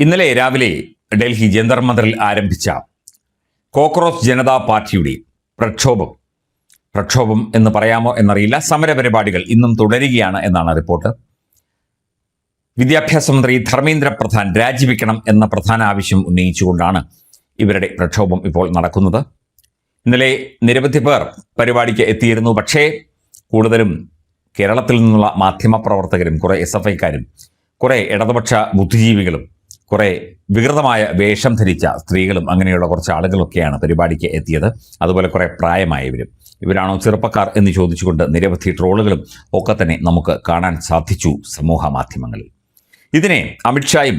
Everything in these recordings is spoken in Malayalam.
ഇന്നലെ രാവിലെ ഡൽഹി ജന്തർ മന്ദറിൽ ആരംഭിച്ച കോക്രോച്ച് ജനതാ പാർട്ടിയുടെ പ്രക്ഷോഭം എന്ന് പറയാമോ എന്നറിയില്ല, സമരപരിപാടികൾ ഇന്നും തുടരുകയാണ് എന്നാണ് റിപ്പോർട്ട്. വിദ്യാഭ്യാസ മന്ത്രി ധർമ്മേന്ദ്ര പ്രധാൻ രാജിവെക്കണം എന്ന പ്രധാന ആവശ്യം ഉന്നയിച്ചുകൊണ്ടാണ് ഇവരുടെ പ്രക്ഷോഭം ഇപ്പോൾ നടക്കുന്നത്. ഇന്നലെ നിരവധി പേർ പരിപാടിക്ക് എത്തിയിരുന്നു. പക്ഷേ കൂടുതലും കേരളത്തിൽ നിന്നുള്ള മാധ്യമപ്രവർത്തകരും കുറെ SFIക്കാരും കുറെ ഇടതുപക്ഷ ബുദ്ധിജീവികളും കുറെ വികൃതമായ വേഷം ധരിച്ച സ്ത്രീകളും അങ്ങനെയുള്ള കുറച്ച് ആളുകളൊക്കെയാണ് പരിപാടിക്ക് എത്തിയത്. അതുപോലെ കുറെ പ്രായമായവരും. ഇവരാണോ ചെറുപ്പക്കാർ എന്ന് ചോദിച്ചുകൊണ്ട് നിരവധി ട്രോളുകളും ഒക്കെ തന്നെ നമുക്ക് കാണാൻ സാധിച്ചു സമൂഹ മാധ്യമങ്ങളിൽ. ഇതിനെ അമിത്ഷായും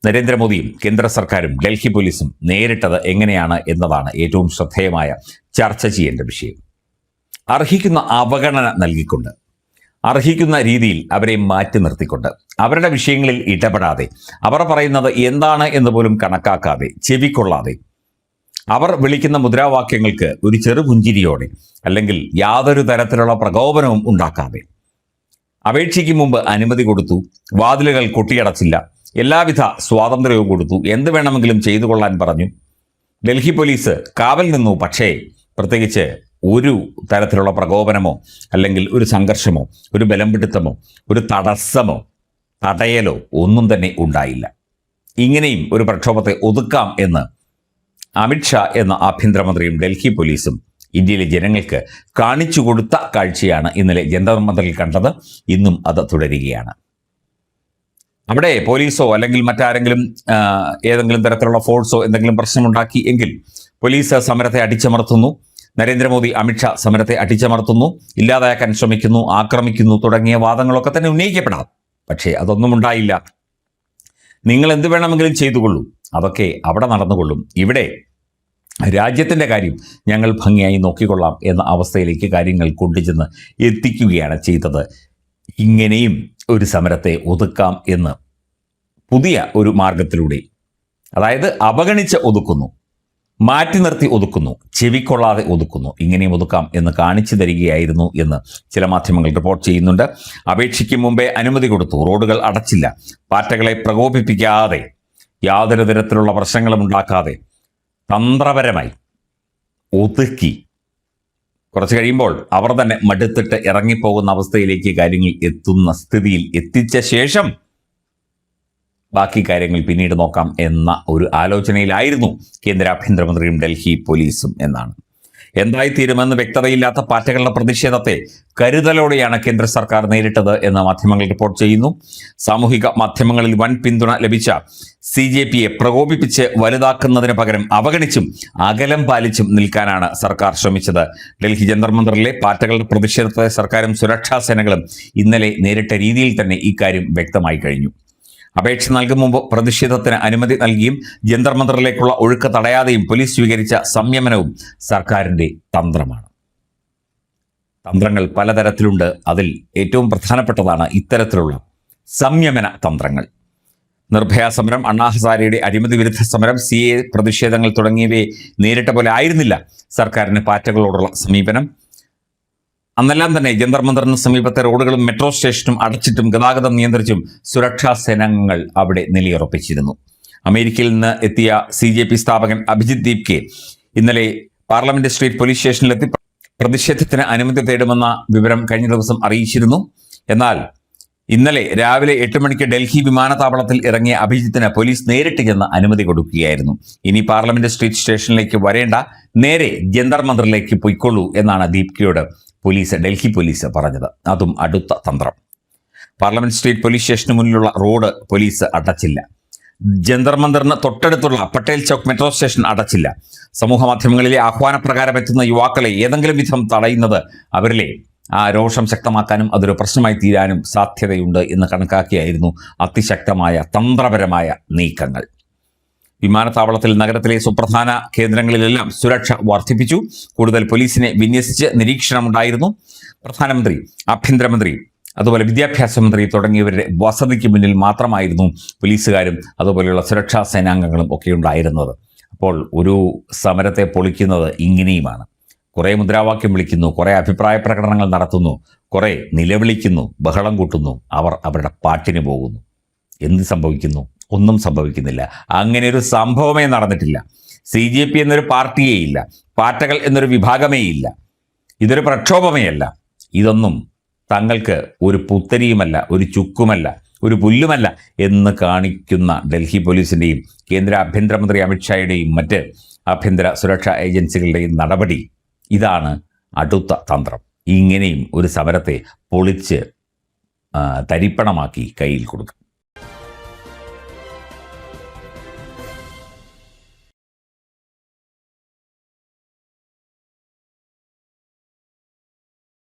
നരേന്ദ്രമോദിയും കേന്ദ്ര സർക്കാരും ഡൽഹി പോലീസും നേരിട്ടത് എങ്ങനെയാണ് എന്നതാണ് ഏറ്റവും ശ്രദ്ധേയമായ ചർച്ച ചെയ്യേണ്ട വിഷയം. അർഹിക്കുന്ന അവഗണന നൽകിക്കൊണ്ട്, അർഹിക്കുന്ന രീതിയിൽ അവരെ മാറ്റി നിർത്തിക്കൊണ്ട്, അവരുടെ വിഷയങ്ങളിൽ ഇടപെടാതെ, അവർ പറയുന്നത് എന്താണ് എന്ന് പോലും കണക്കാക്കാതെ, ചെവിക്കൊള്ളാതെ, അവർ വിളിക്കുന്ന മുദ്രാവാക്യങ്ങൾക്ക് ഒരു ചെറുപുഞ്ചിരിയോടെ അല്ലെങ്കിൽ യാതൊരു തരത്തിലുള്ള പ്രകോപനവും ഉണ്ടാക്കാതെ, അപേക്ഷയ്ക്ക് മുമ്പ് അനുമതി കൊടുത്തു, വാതിലുകൾ കൊട്ടിയടച്ചില്ല, എല്ലാവിധ സ്വാതന്ത്ര്യവും കൊടുത്തു, എന്ത് വേണമെങ്കിലും ചെയ്തു കൊള്ളാൻ പറഞ്ഞു. ഡൽഹി പോലീസ് കാവൽ നിന്നു. പക്ഷേ പ്രത്യേകിച്ച് ഒരു തരത്തിലുള്ള പ്രകോപനമോ അല്ലെങ്കിൽ ഒരു സംഘർഷമോ ഒരു ബലംപിടുത്തമോ ഒരു തടസ്സമോ തടയലോ ഒന്നും തന്നെ ഉണ്ടായില്ല. ഇങ്ങനെയും ഒരു പ്രക്ഷോഭത്തെ ഒതുക്കാം എന്ന് അമിത്ഷാ എന്ന ആഭ്യന്തരമന്ത്രിയും ഡൽഹി പോലീസും ഇന്ത്യയിലെ ജനങ്ങൾക്ക് കാണിച്ചു കൊടുത്ത കാഴ്ചയാണ് ഇന്നലെ ജന്തർ മന്ദറിൽ കണ്ടത്. ഇന്നും അത് തുടരുകയാണ്. അവിടെ പോലീസോ അല്ലെങ്കിൽ മറ്റാരെങ്കിലും ഏതെങ്കിലും തരത്തിലുള്ള ഫോഴ്സോ എന്തെങ്കിലും പ്രശ്നമുണ്ടാക്കി എങ്കിൽ പോലീസ് സമരത്തെ അടിച്ചമർത്തുന്നു. നരേന്ദ്രമോദി അമിത്ഷാ സമരത്തെ അടിച്ചമർത്തുന്നു, ഇല്ലാതാക്കാൻ ശ്രമിക്കുന്നു, ആക്രമിക്കുന്നു തുടങ്ങിയ വാദങ്ങളൊക്കെ തന്നെ ഉന്നയിക്കപ്പെടാം. പക്ഷേ അതൊന്നും ഉണ്ടായില്ല. നിങ്ങൾ എന്ത് വേണമെങ്കിലും ചെയ്തുകൊള്ളൂ, അതൊക്കെ അവിടെ നടന്നുകൊള്ളും, ഇവിടെ രാജ്യത്തിൻ്റെ കാര്യം ഞങ്ങൾ ഭംഗിയായി നോക്കിക്കൊള്ളാം എന്ന അവസ്ഥയിലേക്ക് കാര്യങ്ങൾ കൊണ്ടുചെന്ന് എത്തിക്കുകയാണ് ചെയ്തത്. ഇങ്ങനെയും ഒരു സമരത്തെ ഒതുക്കാം എന്ന് പുതിയ ഒരു മാർഗത്തിലൂടെ, അതായത് അവഗണിച്ച് ഒതുക്കുന്നു, മാറ്റി നിർത്തി ഒതുക്കുന്നു, ചെവിക്കൊള്ളാതെ ഒതുക്കുന്നു, ഇങ്ങനെയും ഒതുക്കാം എന്ന് കാണിച്ചു തരികയായിരുന്നു എന്ന് ചില മാധ്യമങ്ങൾ റിപ്പോർട്ട് ചെയ്യുന്നുണ്ട്. അപേക്ഷയ്ക്ക് മുമ്പേ അനുമതി കൊടുത്തു, റോഡുകൾ അടച്ചില്ല, പാർട്ടികളെ പ്രകോപിപ്പിക്കാതെ, യാതൊരു തരത്തിലുള്ള പ്രശ്നങ്ങളും ഉണ്ടാക്കാതെ തന്ത്രപരമായി ഒതുക്കി കുറച്ച് കഴിയുമ്പോൾ അവർ തന്നെ മടുത്തിട്ട് ഇറങ്ങിപ്പോകുന്ന അവസ്ഥയിലേക്ക് കാര്യങ്ങൾ എത്തുന്ന സ്ഥിതിയിൽ എത്തിച്ച ശേഷം ബാക്കി കാര്യങ്ങൾ പിന്നീട് നോക്കാം എന്ന ഒരു ആലോചനയിലായിരുന്നു കേന്ദ്ര ആഭ്യന്തരമന്ത്രിയും ഡൽഹി പോലീസും എന്നാണ്. എന്തായിത്തീരുമെന്ന് വ്യക്തതയില്ലാത്ത പാർട്ടികളുടെ പ്രതിഷേധത്തെ കരുതലോടെയാണ് കേന്ദ്ര സർക്കാർ നേരിട്ടത് എന്ന് മാധ്യമങ്ങൾ റിപ്പോർട്ട് ചെയ്യുന്നു. സാമൂഹിക മാധ്യമങ്ങളിൽ വൻ പിന്തുണ ലഭിച്ച CJPയെ പ്രകോപിപ്പിച്ച് വലുതാക്കുന്നതിന് പകരം അവഗണിച്ചും അകലം പാലിച്ചും നിൽക്കാനാണ് സർക്കാർ ശ്രമിച്ചത്. ഡൽഹി ജന്തർ മന്ദറിലെ പാർട്ടികളുടെ പ്രതിഷേധത്തെ സർക്കാരും സുരക്ഷാ സേനകളും ഇന്നലെ നേരിട്ട രീതിയിൽ തന്നെ ഇക്കാര്യം വ്യക്തമായി കഴിഞ്ഞു. അപേക്ഷ നൽകും മുമ്പ് പ്രതിഷേധത്തിന് അനുമതി നൽകിയും ജന്തർ മന്ദറിലേക്കുള്ള ഒഴുക്ക് തടയാതെയും പോലീസ് സ്വീകരിച്ച സംയമനവും സർക്കാരിൻ്റെ തന്ത്രമാണ്. തന്ത്രങ്ങൾ പലതരത്തിലുണ്ട്. അതിൽ ഏറ്റവും പ്രധാനപ്പെട്ടതാണ് ഇത്തരത്തിലുള്ള സംയമന തന്ത്രങ്ങൾ. നിർഭയ സമരം, അണ്ണാ ഹസാരെയുടെ അഴിമതി വിരുദ്ധ സമരം, CA പ്രതിഷേധങ്ങൾ തുടങ്ങിയവയെ നേരിട്ട പോലെ ആയിരുന്നില്ല സർക്കാരിന് പാർട്ടികളോടുള്ള സമീപനം. അന്നെല്ലാം തന്നെ ജന്തർ മന്ദറിന് സമീപത്തെ റോഡുകളും മെട്രോ സ്റ്റേഷനും അടച്ചിട്ടും ഗതാഗതം നിയന്ത്രിച്ചും സുരക്ഷാ സേനകൾ അവിടെ നിലയുറപ്പിച്ചിരുന്നു. അമേരിക്കയിൽ നിന്ന് എത്തിയ CJP സ്ഥാപകൻ അഭിജിത് ദീപ്കെ ഇന്നലെ പാർലമെന്റ് സ്ട്രീറ്റ് പോലീസ് സ്റ്റേഷനിലെത്തി പ്രതിഷേധത്തിന് അനുമതി തേടുമെന്ന വിവരം കഴിഞ്ഞ ദിവസം അറിയിച്ചിരുന്നു. എന്നാൽ ഇന്നലെ രാവിലെ 8 മണിക്ക് ഡൽഹി വിമാനത്താവളത്തിൽ ഇറങ്ങിയ അഭിജിത്തിന് പോലീസ് നേരിട്ട് ചെന്ന് അനുമതി കൊടുക്കുകയായിരുന്നു. ഇനി പാർലമെന്റ് സ്ട്രീറ്റ് സ്റ്റേഷനിലേക്ക് വരേണ്ട, നേരെ ജന്തർ മന്ദറിലേക്ക് പൊയ്ക്കൊള്ളൂ എന്നാണ് ദീപ്കയോട് ഡൽഹി പോലീസ് പറഞ്ഞത്. അതും അടുത്ത തന്ത്രം. പാർലമെന്റ് സ്ട്രീറ്റ് പോലീസ് സ്റ്റേഷന് മുന്നിലുള്ള റോഡ് പോലീസ് അടച്ചില്ല. ജന്തർ മന്ദറിന് തൊട്ടടുത്തുള്ള പട്ടേൽ ചൗക്ക് മെട്രോ സ്റ്റേഷൻ അടച്ചില്ല. സമൂഹ മാധ്യമങ്ങളിലെ ആഹ്വാനപ്രകാരം എത്തുന്ന യുവാക്കളെ ഏതെങ്കിലും വിധം തടയുന്നത് അവരിലെ ആ രോഷം ശക്തമാക്കാനും അതൊരു പ്രശ്നമായി തീരാനും സാധ്യതയുണ്ട് എന്ന് കണക്കാക്കിയായിരുന്നു അതിശക്തമായ തന്ത്രപരമായ നീക്കങ്ങൾ. വിമാനത്താവളത്തിൽ നഗരത്തിലെ സുപ്രധാന കേന്ദ്രങ്ങളിലെല്ലാം സുരക്ഷ വർദ്ധിപ്പിച്ചു. കൂടുതൽ പോലീസിനെ വിന്യസിച്ച് നിരീക്ഷണമുണ്ടായിരുന്നു. പ്രധാനമന്ത്രി, ആഭ്യന്തരമന്ത്രി, അതുപോലെ വിദ്യാഭ്യാസ മന്ത്രി തുടങ്ങിയവരുടെ വസതിക്ക് മുന്നിൽ മാത്രമായിരുന്നു പോലീസുകാരും അതുപോലെയുള്ള സുരക്ഷാ സേനാംഗങ്ങളും ഒക്കെ ഉണ്ടായിരുന്നത്. അപ്പോൾ ഒരു സമരത്തെ പൊളിക്കുന്നത് ഇങ്ങനെയുമാണ്. കുറേ മുദ്രാവാക്യം വിളിക്കുന്നു, കുറേ അഭിപ്രായ പ്രകടനങ്ങൾ നടത്തുന്നു, കുറേ നിലവിളിക്കുന്നു, ബഹളം കൂട്ടുന്നു, അവർ അവരുടെ പാട്ടിന് പോകുന്നു. എന്ത് സംഭവിക്കുന്നു? ഒന്നും സംഭവിക്കുന്നില്ല. അങ്ങനെ ഒരു സംഭവമേ നടന്നിട്ടില്ല. CJP എന്നൊരു പാർട്ടിയേ ഇല്ല, പാർട്ടികൾ എന്നൊരു വിഭാഗമേ ഇല്ല, ഇതൊരു പ്രക്ഷോഭമേ അല്ല. ഇതൊന്നും തങ്ങൾക്ക് ഒരു പുത്തരിയുമല്ല, ഒരു ചുക്കുമല്ല, ഒരു പുല്ലുമല്ല എന്ന് കാണിക്കുന്ന ഡൽഹി പോലീസിൻ്റെയും കേന്ദ്ര ആഭ്യന്തരമന്ത്രി അമിത്ഷായുടെയും മറ്റ് ആഭ്യന്തര സുരക്ഷാ ഏജൻസികളുടെയും നടപടി ഇതാണ് അടുത്ത തന്ത്രം. ഇങ്ങനെയും ഒരു സമരത്തെ പൊളിച്ച് തരിപ്പണമാക്കി കയ്യിൽ കൊടുക്കുക.